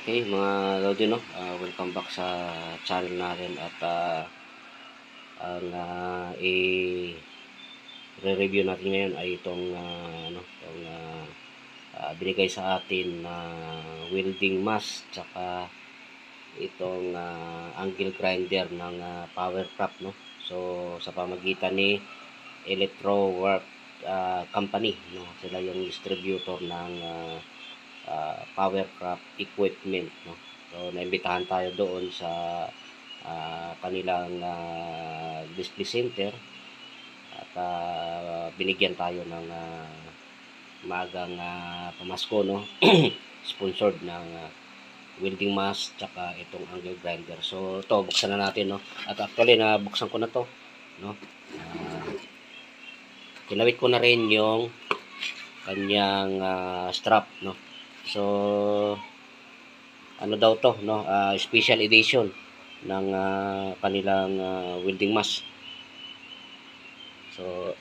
Okay, mga Lodi, no? Welcome back sa channel natin at ang i-review natin ngayon ay itong binigay sa atin na welding mask tsaka itong angle grinder ng Powercraft, no? So sa pamagitan ni Electrowork Company, no? Sila yung distributor ng Powercraft equipment, no? So naimbitahan tayo doon sa kanilang display center at binigyan tayo ng maagang pamasko, no? Sponsored ng welding mask tsaka itong angle grinder. So ito, buksan na natin, no? At actually nabuksan ko na to, no? Kinawit ko na rin yung kanyang strap, no? So ano daw to, no? Special edition ng kanilang welding mask. So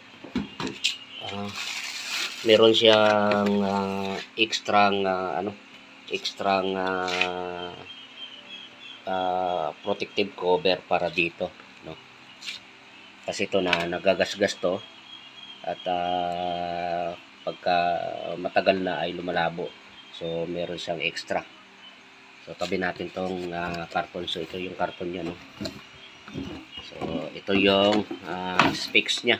meron siyang extrang protective cover para dito, no? Kasi ito na nagagasgas to at pagka matagal na ay lumalabo. So meron siyang extra. So tabi natin tong karton. So ito yung karton niya, no? So ito yung specs niya,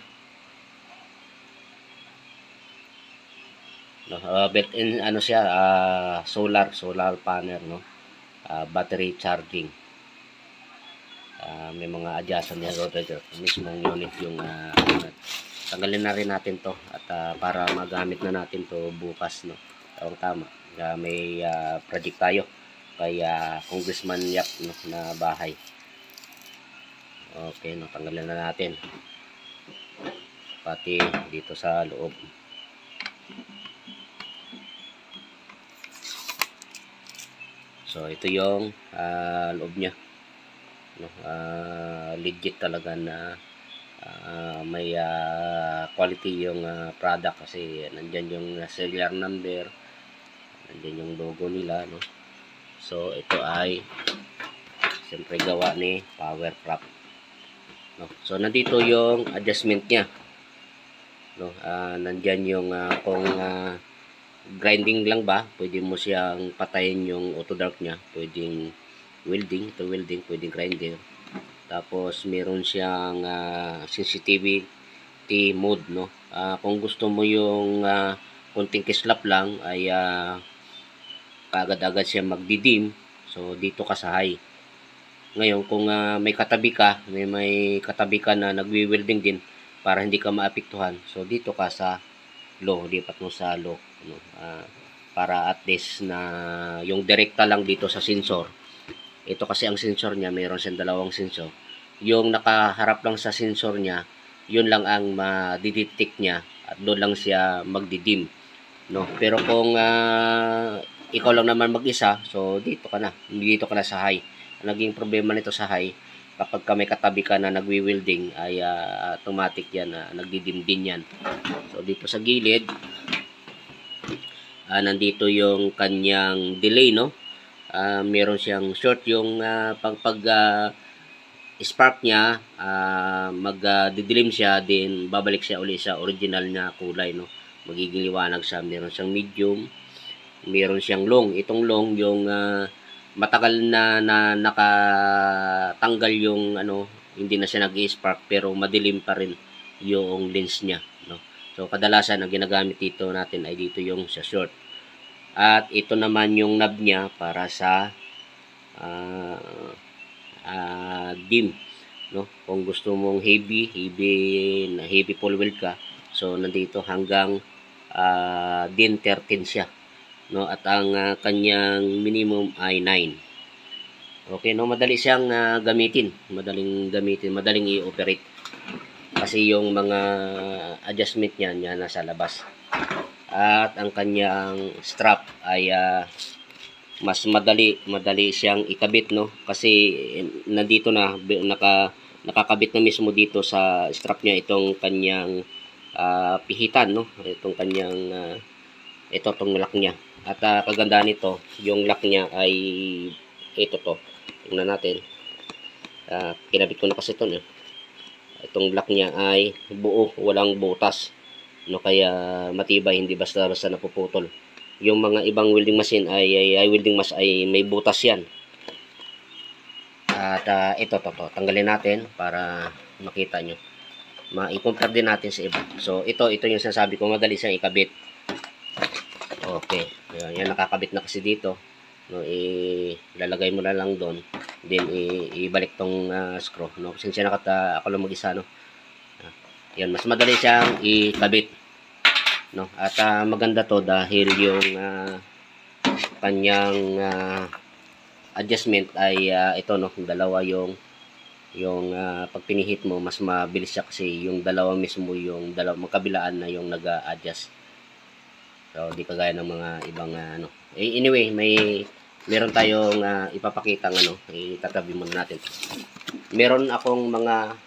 no? Built-in siya, solar panel, no? Battery charging. May mga adjustment niya rotor mismong unit yung tanggalin na rin natin to at para magamit na natin to bukas, no? Tama. May project tayo kay Congressman Yap, no, na bahay. Okay, no, tanggalin na natin pati dito sa loob. So ito yung loob niya, no? Legit talaga na may quality yung product kasi nandyan yung serial number, nandyan yung logo nila, no? So ito ay siyempre gawa ni Powercraft, no? So nandito yung adjustment niya, no? Nandyan yung kung grinding lang ba, pwede mo siyang patayin yung auto dark niya, pwedeng welding, pwedeng grinder. Tapos meron siyang sensitivity mode, no? Kung gusto mo yung konting kislap lang ay kaagad-agad siya magdidim. So dito ka sa high. Ngayon kung may katabi ka na nagwi-welding din para hindi ka maapektuhan, so dito ka sa low, lipat mo sa low, no? Para at least na yung direkta lang dito sa sensor. Ito kasi ang sensor niya, mayroon siyang dalawang sensor. Yung nakaharap lang sa sensor niya, yun lang ang ma-detect niya at doon lang siya magdidim, no? Pero kung ikaw lang naman mag-isa, so dito ka na sa high. Ang naging problema nito sa high, kapag may katabi ka na nagwi-welding ay automatic yan na nagdidim din yan. So dito sa gilid nandito yung kanyang delay, no? Meron siyang short yung pag spark niya, magdidilim siya, din babalik siya uli sa original na kulay, no? Magiging liwanag siya. Meron siyang medium, meron siyang long. Itong long yung matagal na nakatanggal yung hindi na siya nag-spark pero madilim pa rin yung lens niya, no? So kadalasan ang ginagamit dito natin ay dito yung sa short. At ito naman yung knob niya para sa dim, no? Kung gusto mong heavy full weld ka, so nandito hanggang din 13 siya, no? At ang kanyang minimum ay 9. Okay, no? Madali siyang gamitin, madaling i-operate kasi yung mga adjustment niya nasa labas. At ang kanyang strap ay mas madali siyang ikabit, no? Kasi nandito na nakakabit na mismo dito sa strap niya itong kanyang pihitan, no? Itong kanyang itong lock niya. At kagandahan nito, yung lock niya ay ito to. Tingnan natin. Kinabit ko na kasi ito. Itong lock niya ay buo, walang butas. No, kaya matibay, hindi basta-basta napuputol. Yung mga ibang welding machine ay may butas yan. At ito to, tanggalin natin para makita nyo. Ma-compare din natin sa iba. So ito yung sinasabi ko, madali siyang ikabit. Okay, yan nakakabit na kasi dito. No, ilalagay mo na lang doon. Then ibalik tong screw. No, since ako lang mag-isa, no. Yan, mas madali siyang ikabit. No, at maganda to dahil yung kanyang adjustment ay ito, no, dalawa yung pag pinihit mo, mas mabilis siya kasi yung dalawa mismo, yung dalawa magkabilaan na yung nag-adjust. So di kagaya ng mga ibang anyway, meron tayong ipapakitang itatabi muna natin. Meron akong mga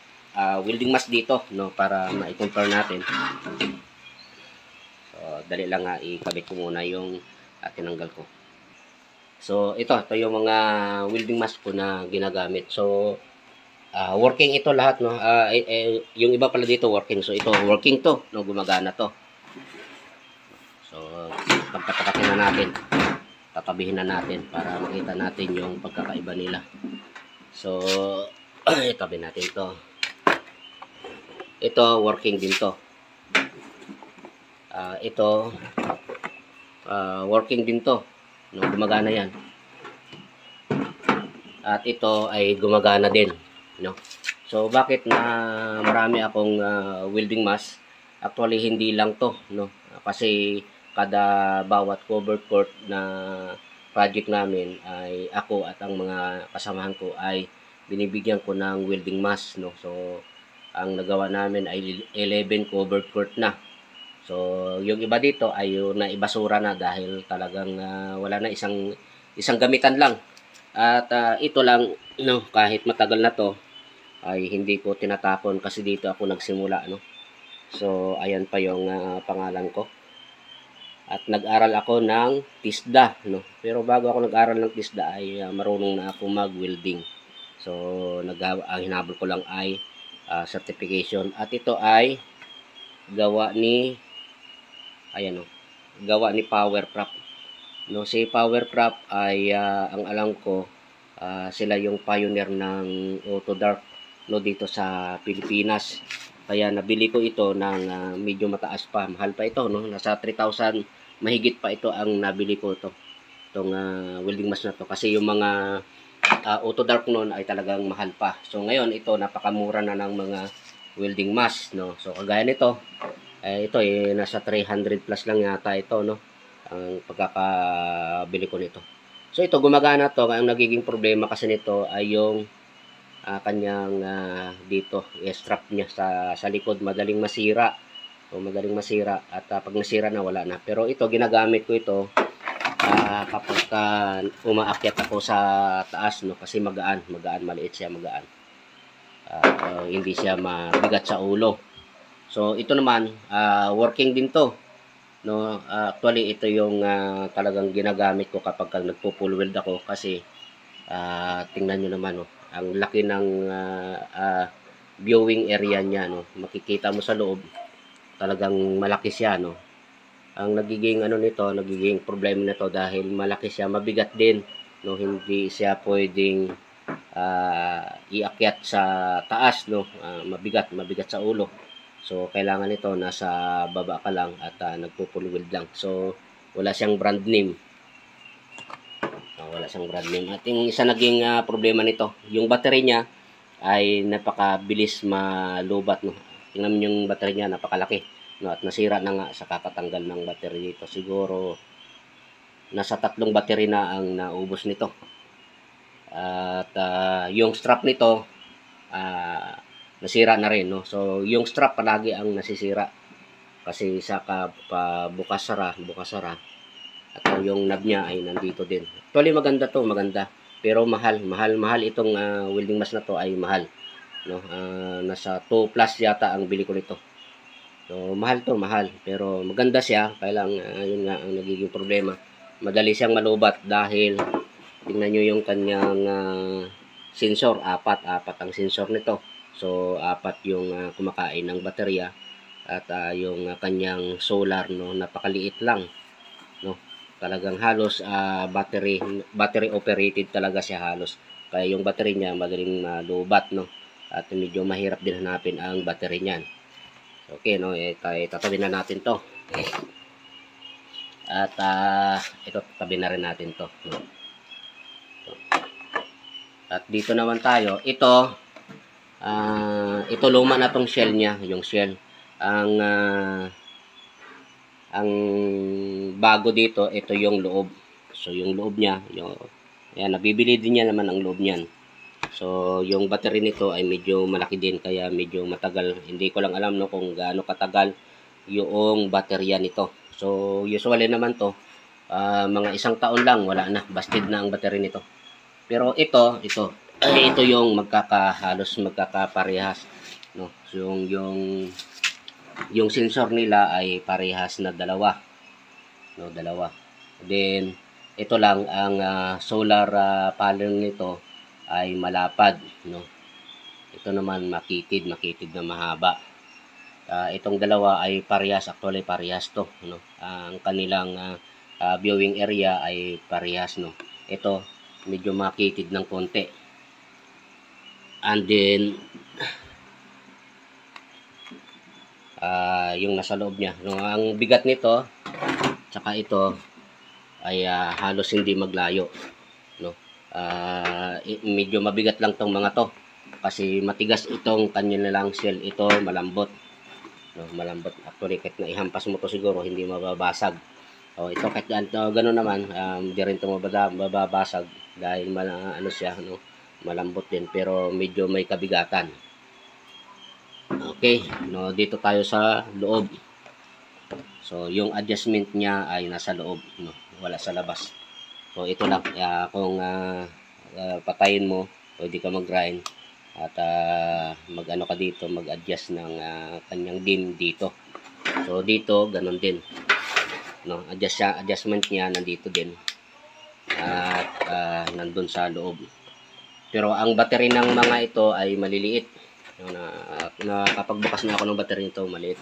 welding mask dito, no, para ma-compare natin. So dali lang ikabit ko muna yung tinanggal ko. So ito yung mga welding mask ko na ginagamit. So working ito lahat, no. Yung iba pala dito working. So ito working to, no, gumagana to. So pagtatapakin na natin, tatabihin na natin para makita natin yung pagkakaiba nila. So itabi natin to. Ito working din to. Ito working din to, no, gumagana yan. At ito ay gumagana din, no. So bakit na marami akong welding mask? Actually hindi lang to, no, kasi kada bawat covered court na project namin ay ako at ang mga kasamahan ko ay binibigyan ko ng welding mask, no. So ang nagawa namin ay 11 covered court na. So yung iba dito ay naibasura na dahil talagang wala na, isang gamitan lang. At ito lang, no, kahit matagal na to ay hindi ko tinatapon kasi dito ako nagsimula, no. So ayan pa yung pangalan ko. At nag-aral ako ng TISDA, no. Pero bago ako nag-aral ng TISDA ay marunong na ako mag-welding. So ang hinabol ko lang ay certification. At ito ay gawa ni gawa ni Powerprop. No, si Powerprop ay ang alam ko sila yung pioneer ng Auto Dark, no, dito sa Pilipinas. Kaya nabili ko ito ng medyo mataas pa, mahal pa ito, no, nasa 3,000 mahigit pa ito ang nabili ko itong welding mask na to kasi yung mga Auto Dark noon ay talagang mahal pa. So ngayon ito napakamura na ng mga welding mask, no. So kagaya nito ito nasa 300 plus lang yata ito, no, ang pagkakabili ko nito. So ito gumagana to. Ang nagiging problema kasi nito ay yung kanyang dito strap niya sa likod, madaling masira. So madaling masira at pag nasira na wala na. Pero ito ginagamit ko ito kapag umaakyat ako sa taas, no, kasi magaan, maliit siya, magaan. Hindi siya mabigat sa ulo. So ito naman working din to, no. Actually ito yung talagang ginagamit ko kapag nagpo-full weld ako kasi tingnan nyo naman, no, ang laki ng viewing area niya, no. Makikita mo sa loob, talagang malaki siya, no. Ang nagiging nagiging problema nito dahil malaki siya, mabigat din, no. Hindi siya pwedeng iakyat sa taas, no. Mabigat sa ulo. So kailangan ito nasa baba ka lang at nagpo-full weld lang. So wala siyang brand name. At yung isa naging problema nito, yung battery niya ay napakabilis malubat, no. Tingnan mo yung battery niya, napakalaki, no, at nasira na nga sa kakatanggal ng battery dito. Siguro nasa 3 battery na ang naubos nito. At yung strap nito nasira na rin, no. So yung strap palagi ang nasisira kasi sa bukas-sara at yung knob niya ay nandito din. Actually maganda to, pero mahal itong welding mask na to, ay mahal, no. Nasa 2 plus yata ang bili ko nito. So mahal pero maganda siya. Kaya lang yun nga ang nagiging problema, madali siyang malubat dahil tingnan nyo yung kanyang sensor, apat ang sensor nito. So apat yung kumakain ng baterya at yung kanyang solar, no, napakaliit lang, no. Talagang halos battery operated talaga siya halos. Kaya yung battery niya madaling malubat, no. At medyo mahirap din hanapin ang battery niyan. Okay, no, tatabi na natin to. At ito, tatabi na rin natin to, no? At dito naman tayo, ito luma na tong shell niya, yung shell. Ang bago dito, ito yung loob. So yung loob niya, ayan, nabibili din niya naman ang loob niyan. So yung battery nito ay medyo malaki din, kaya medyo matagal. Hindi ko lang alam, no, kung gaano katagal yung baterya nito. So usually naman to mga 1 taon lang, wala na, busted na ang battery nito. Pero ito yung halos magkakaparehas, no. So yung sensor nila ay parehas na dalawa, no, dalawa. Then ito lang ang solar panel nito ay malapad, no. Ito naman makitid na mahaba. Itong dalawa ay parehas, actually parehas to, no. Ang kanilang viewing area ay parehas, no. Ito medyo makitid ng konti. And then yung nasa loob niya, no, ang bigat nito tsaka ito ay halos hindi maglayo, no. Medyo mabigat lang tong mga to kasi matigas itong kanya lang shell. Ito malambot, no, malambot actually. Kahit na ihampas mo to siguro hindi mababasag. Ito kahit gano'n naman, hindi rin ito mababasag dahil ano siya, no, malambot din, pero medyo may kabigatan. Okay, no, dito tayo sa loob. So yung adjustment niya ay nasa loob, no, wala sa labas. So ito lang, kung patayin mo, pwede ka mag-grind at mag-ano ka dito, mag-adjust ng kanyang dim dito. So dito ganun din, no, adjustment niya nandito din at nandun sa loob. Pero ang battery ng mga ito ay maliliit, na kapag bukas na ako ng battery nito, maliit.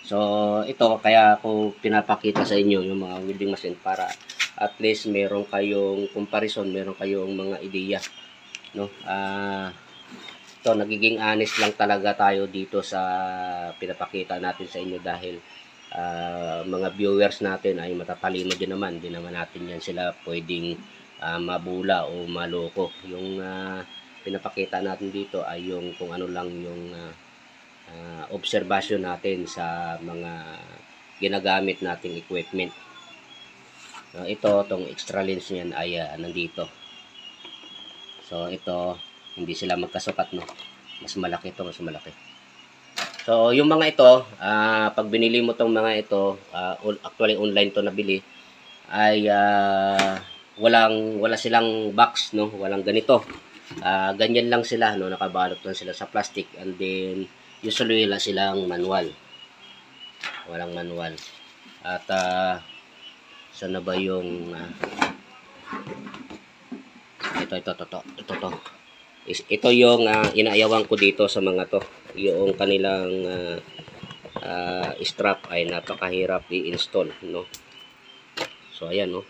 So ito, kaya ako pinapakita sa inyo yung mga welding machine para at least meron kayong comparison, meron kayong mga ideya, no. Ito, nagiging honest lang talaga tayo dito sa pinapakita natin sa inyo dahil mga viewers natin ay matatalino din naman. Di naman natin yan sila pwedeng mabula o maloko. Yung pinapakita natin dito ay yung kung ano lang yung observation natin sa mga ginagamit nating equipment. Itong extra lens niyan ay nandito. So ito, hindi sila magkasukat, no. Mas malaki ito, mas malaki. So yung mga ito, pag binili mo tong mga ito, actually online to nabili, ay wala silang box, no, walang ganito. Ganyan lang sila, no, nakabalot lang sila sa plastic, and then usually wala silang manual, walang manual. At sana ba yung ito yung inaayawan ko dito sa mga to. Yung kanilang strap ay napakahirap i-install, no. So ayan, no,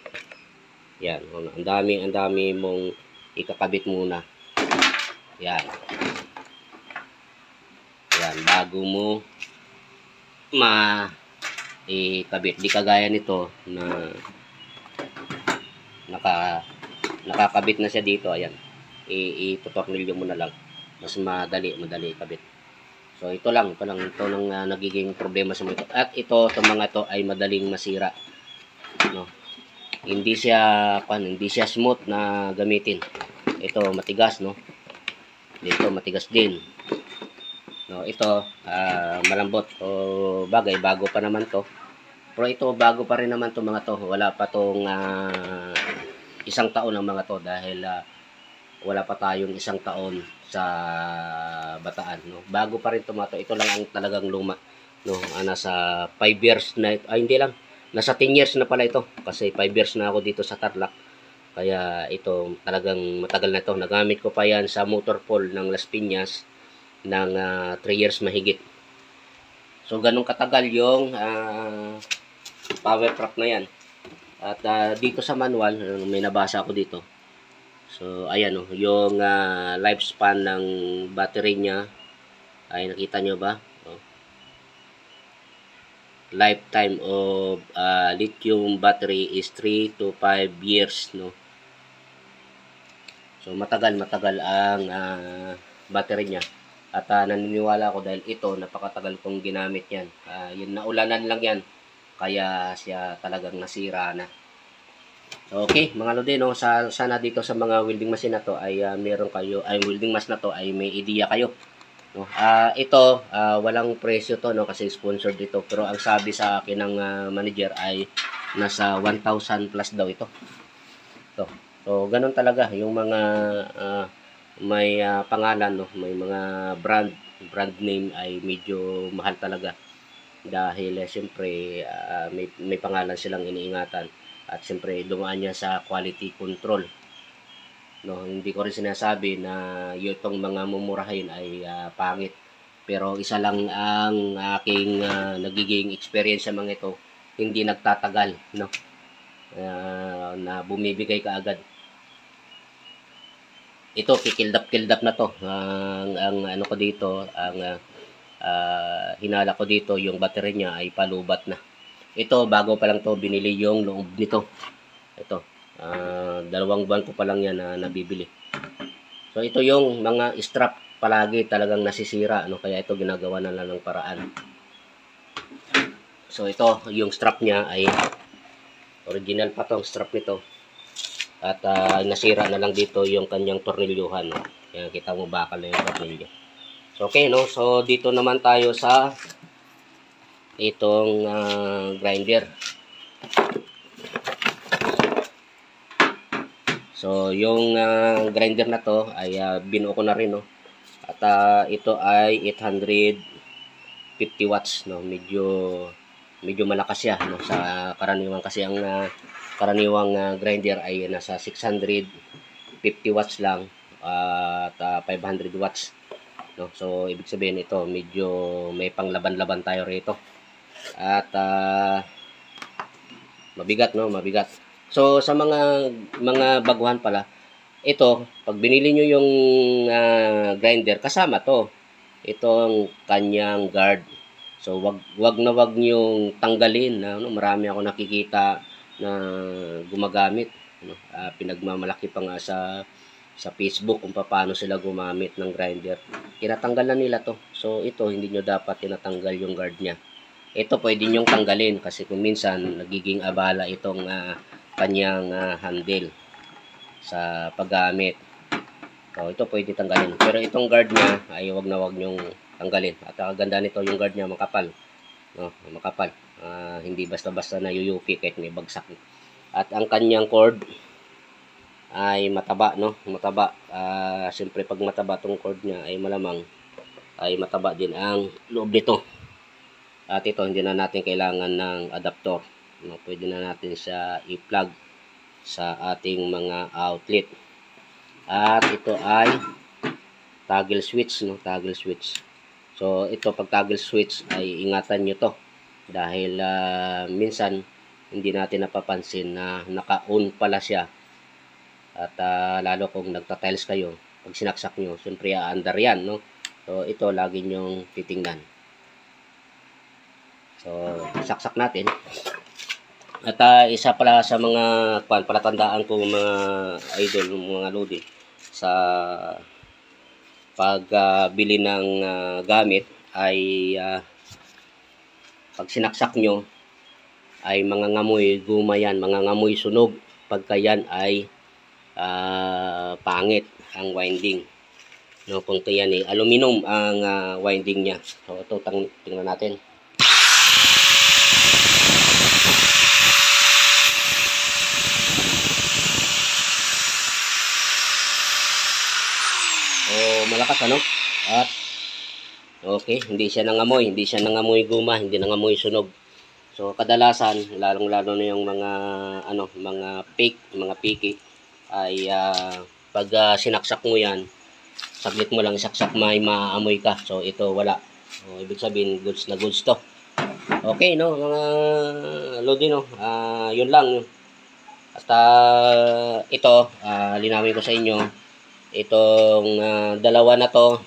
yan, ang dami mong ikakabit muna. Yan bago mo ikabit. Di kagaya nito na nakakabit na siya dito. Ayan, itutornilyo mo na lang, mas madali ikabit. So ito lang nagiging problema sa mga ito. At itong mga ito ay madaling masira, no. Hindi siya smooth na gamitin. Ito matigas, no. Dito matigas din, no. Ito malambot. O bagay, bago pa naman to. Pero ito bago pa rin naman to mga to. Wala pa tong 1 taon ang mga to dahil wala pa tayong 1 taon sa Bataan, no. Bago pa rin to mga to. Ito lang ang talagang luma, no. Nasa 5 years na ito. Ay, hindi lang. nasa 10 years na pala ito kasi 5 years na ako dito sa Tarlac. Kaya ito talagang matagal na ito. Nagamit ko pa yan sa motor pool ng Las Piñas ng 3 years mahigit. So ganun katagal yung power prop na yan. At dito sa manual, may nabasa ako dito. So ayan yung lifespan ng battery niya ay nakita nyo ba? Lifetime of lithium battery is 3 to 5 years, no. So matagal ang battery niya. At naniniwala ako dahil ito napakatagal kong ginamit yan. Yun naulanan lang yan kaya siya talagang nasira na. Okay, mga lodi, no, sana dito sa mga welding machine na to ay meron kayo, ay welding mask na to ay may idea kayo. No, ito walang presyo to, no, kasi sponsored dito, pero ang sabi sa akin ng manager ay nasa 1,000 plus daw ito. So ganun talaga yung mga may pangalan, no, may mga brand name ay medyo mahal talaga dahil siyempre may pangalan silang iniingatan at siyempre dumaan niya sa quality control. No, hindi ko rin sinasabi na itong mga mumurahin ay pangit. Pero isa lang ang aking nagiging experience sa mga ito, hindi nagtatagal, no? Na bumibigay ka agad. Ito kikildap na to. Ang ano ko dito, ang hinala ko dito, yung battery niya ay palubat na. Ito bago pa lang to binili yung loob nito. Ito. 2 buwan ko pa lang yan na nabibili. So ito yung mga strap palagi talagang nasisira, no, kaya ito ginagawa na lang ng paraan. So ito yung strap niya ay original pa tong strap nito. At nasira na lang dito yung kanyang tornilyuhan, no. Yan, kita mo bakal na yung tornilyo. So okay, no. So dito naman tayo sa itong grinder. So, yung grinder na to ay binuo ko na rin, no. At ito ay 850 watts, no. Medyo malakas siya, no, sa karaniwang, kasi ang karaniwang grinder ay nasa 650 watts lang at 500 watts, no. So, ibig sabihin ito medyo may panglaban-laban tayo rito. At mabigat, no, mabigat. So sa mga baguhan pala, ito pag binili nyo yung grinder, kasama to itong kanyang guard. So wag nyo tanggalin, no? Marami ako nakikita na gumagamit, no? Pinagmamalaki pa nga sa Facebook kung paano sila gumamit ng grinder. Tinatanggal na nila to. So ito hindi nyo dapat tinatanggal yung guard niya. Ito pwede nyo tanggalin kasi kung minsan nagiging abala itong kanyang handle sa paggamit. So ito pwede tanggalin. Pero itong guard niya ay wag nyong tanggalin. At ang ganda nito, yung guard niya makapal. No, makapal. Hindi basta-basta na yuyupi kahit may bagsak. At ang kanyang cord ay mataba, no? Mataba. Siyempre pag mataba tong cord niya ay malamang ay mataba din ang loob nito. At ito hindi na natin kailangan ng adapter. No, pwede na natin siya i-plug sa ating mga outlet. At ito ay toggle switch, no, toggle switch. So ito pag toggle switch ay ingatan nyo to dahil minsan hindi natin napapansin na naka-on pala siya. At lalo kung nagta-tiles kayo, pag sinaksak nyo, siyempre aandar yan, no. So ito lagi nyong titingnan. So saksak natin. At isa pala sa mga palatandaan ko mga idol, mga lodi, sa pagbili ng gamit ay pag sinaksak nyo ay mangangamoy guma yan, mangangamoy sunog pagka yan ay pangit ang winding, no, kung yan aluminum ang winding nya. So ito tingnan natin. Malakas, ano? At okay, hindi siya nangamoy guma, hindi nangamoy sunog. So So kadalasan, lalong-lalo na yung mga mga picky ay pag sinaksak mo yan, saglit mo lang isaksak, may maamoy ka. So ito wala. So, ibig sabihin goods na goods to. Okay, no, mga lodi, no. Yun lang. At ito, linawin ko sa inyo, itong dalawa na to,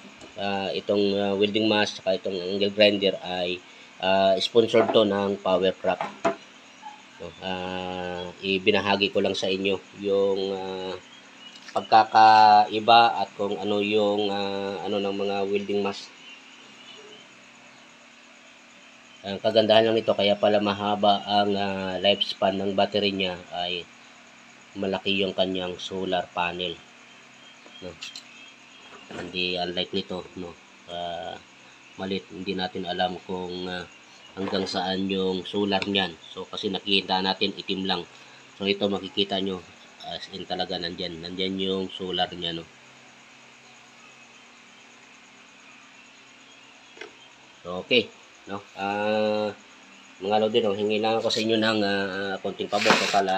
itong welding mask saka itong angle grinder ay sponsored to ng Powercraft. So, ibinahagi ko lang sa inyo yung pagkakaiba at kung ano yung ng mga welding mask. Ang kagandahan lang nito, kaya pala mahaba ang lifespan ng battery niya, ay malaki yung kanyang solar panel, no? Hindi unlike nito, no, malit, hindi natin alam kung hanggang saan yung solar niyan. So kasi nakikita natin itim lang. So ito makikita nyo as in talaga nandyan yung solar niya, no. So okay, no, mga lodi, no, hingi lang ako sa inyo ng konting pabor kapag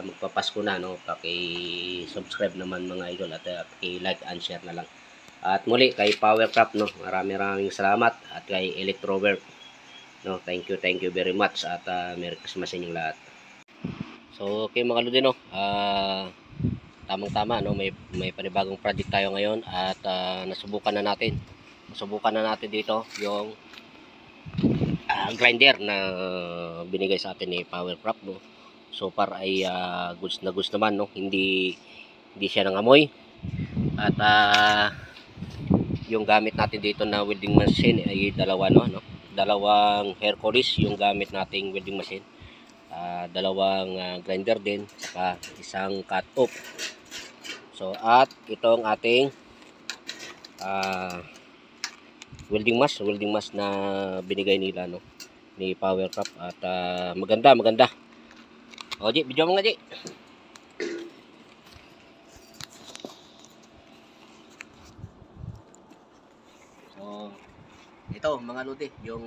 magpapasko na, no. Paki-subscribe naman mga idol, at paki-like and share na lang. At muli kay Powercraft, no, maraming salamat, at kay Electrowork, no, thank you very much, at Merry Christmas sa inyong lahat. So okay mga lodi, no, tamang-tama, no, may panibagong project tayo ngayon, at nasubukan na natin dito yung grinder na binigay sa atin ni Powercraft, no. So far ay goods na goods naman, no, hindi siya nangamoy. At yung gamit natin dito na welding machine ay dalawa, no, dalawang Hercules yung gamit nating welding machine, dalawang grinder din, saka isang cut off. So at itong ating welding mask na binigay nila, no, ni Powercraft, at maganda. O Ji, video mo nga Ji. So ito mga lodi, yung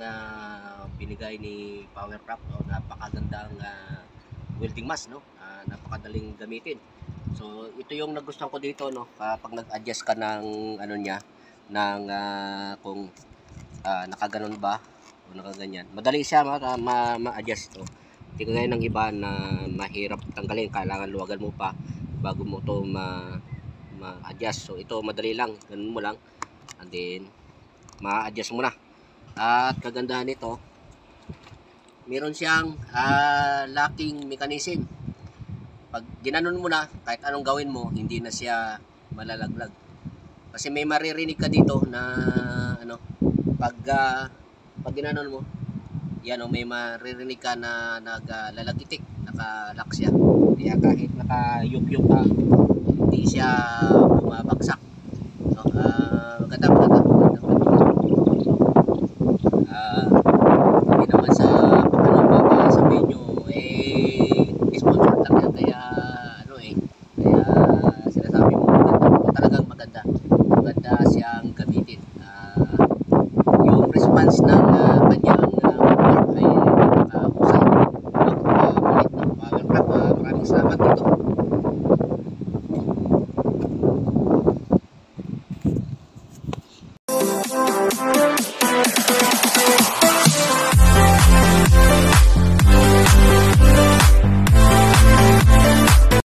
binigay ni Powercraft, no, napakagandang welding mask, no, napakadaling gamitin. So ito yung nagustuhan ko dito, no, kapag nag-adjust ka ng niya, ng kung nakaganon ba o nakaganyan, madali siya ma-adjust to. Hindi kagaya ng iba na mahirap tanggalin, kailangan luwagan mo pa bago mo to ma-adjust. So ito madali lang, ganun mo lang, and then ma-adjust mo na. At kagandahan nito, meron siyang locking mechanism. Pag ginanon mo na, kahit anong gawin mo, hindi na siya malalaglag. Kasi may maririnig ka dito na pag ginanon mo, yan, may maririnig ka na naglalagitik, nakalock siya. Kaya kahit nakayup-yup ka, hindi siya bumabagsak. So, maganda. Hindi naman sa baka sabihin nyo, sponsor lang yan, kaya kaya sinasabi mo talagang maganda siyang gamitin. Yung response ng kanya